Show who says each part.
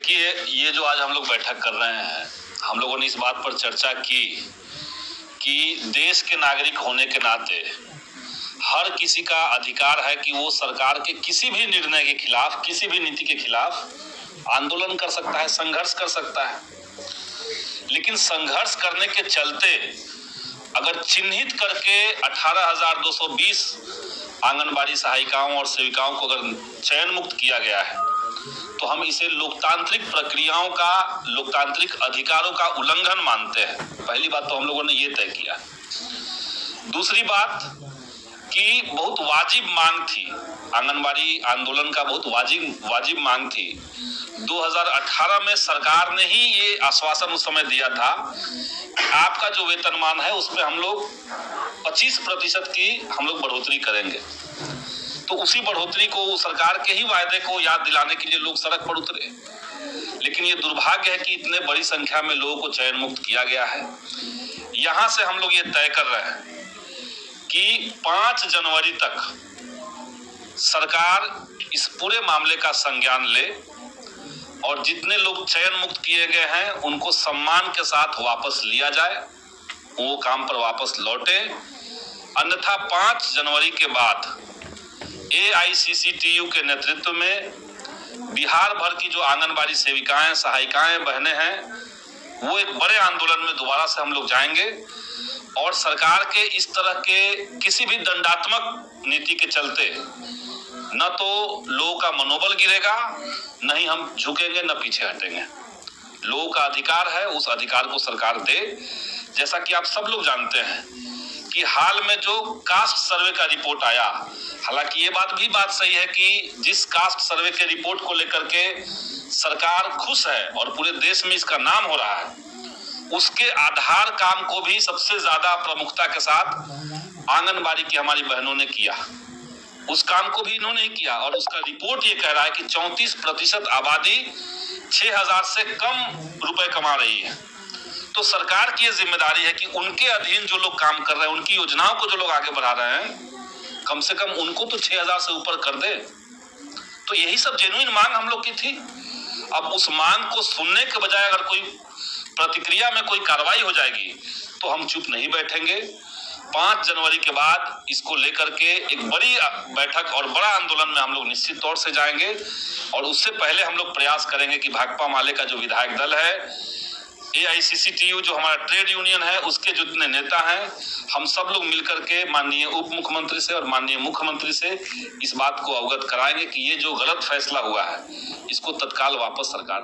Speaker 1: ये जो आज हम लोग बैठक कर रहे हैं, हम लोगों ने इस बात पर चर्चा की कि देश के नागरिक होने के नाते हर किसी का अधिकार है कि वो सरकार के किसी भी निर्णय के खिलाफ, किसी भी नीति के खिलाफ आंदोलन कर सकता है, संघर्ष कर सकता है। लेकिन संघर्ष करने के चलते अगर चिन्हित करके 18,220 आंगनबाड़ी सहायिकाओं और सेविकाओं को अगर चयन मुक्त किया गया है तो हम इसे लोकतांत्रिक प्रक्रियाओं का, लोकतांत्रिक अधिकारों का उल्लंघन मानते हैं। पहली बात तो हम लोगों ने ये तय किया। दूसरी बात कि बहुत वाजिब मांग थी, आंगनबाड़ी आंदोलन का बहुत वाजिब मांग थी। 2018 में सरकार ने ही ये आश्वासन उस समय दिया था कि आपका जो वेतनमान है उसमें हम लोग 25% की हम लोग बढ़ोतरी करेंगे। तो उसी बढ़ोतरी को, सरकार के ही वायदे को याद दिलाने के लिए लोग सड़क पर उतरे। लेकिन ये दुर्भाग्य है कि इतने बड़ी संख्या में लोगों को चयन मुक्त किया गया है। यहां से हम लोग ये तय कर रहे हैं कि 5 जनवरी तक सरकार इस पूरे मामले का संज्ञान ले और जितने लोग चयन मुक्त किए गए हैं उनको सम्मान के साथ वापस लिया जाए, वो काम पर वापस लौटे। अन्यथा 5 जनवरी के बाद AICCTU के नेतृत्व में बिहार भर की जो आंगनबाड़ी सेविकाएं, सहायिकाएं, बहनें हैं, वो एक बड़े आंदोलन में दोबारा से हम लोग जाएंगे और सरकार के इस तरह के किसी भी दंडात्मक नीति के चलते न तो लोगों का मनोबल गिरेगा, न ही हम झुकेंगे, न पीछे हटेंगे। लोगों का अधिकार है, उस अधिकार को सरकार दे। जैसा कि आप सब लोग जानते हैं कि हाल में जो कास्ट सर्वे का रिपोर्ट आया, हालांकि ये बात सही है कि जिस कास्ट सर्वे के रिपोर्ट को लेकर के सरकार खुश है और पूरे देश में इसका नाम हो रहा है, उसके आधार काम को भी सबसे ज्यादा प्रमुखता के साथ आंगनबाड़ी की हमारी बहनों ने किया। उस काम को भी इन्होंने ही किया और उसका रिपोर्ट ये कह रहा है कि 34% आबादी 6,000 से कम रुपए कमा रही है। तो सरकार की ये जिम्मेदारी है कि उनके अधीन जो लोग काम कर रहे हैं, उनकी योजनाओं को जो लोग आगे बढ़ा रहे हैं, कम से कम उनको तो 6,000 से ऊपर कर दे। तो यही सब जेन्युइन मांग हम लोग की थी। अब उस मांग को सुनने के बजाय अगर कोई प्रतिक्रिया में कोई कार्रवाई हो जाएगी तो हम चुप नहीं बैठेंगे। 5 जनवरी के बाद इसको लेकर के एक बड़ी बैठक और बड़ा आंदोलन में हम लोग निश्चित तौर से जाएंगे और उससे पहले हम लोग प्रयास करेंगे कि भाकपा माले का जो विधायक दल है, AICCTU जो हमारा ट्रेड यूनियन है, उसके जितने नेता हैं, हम सब लोग मिलकर के माननीय उप मुख्यमंत्री से और माननीय मुख्यमंत्री से इस बात को अवगत कराएंगे कि ये जो गलत फैसला हुआ है इसको तत्काल वापस सरकार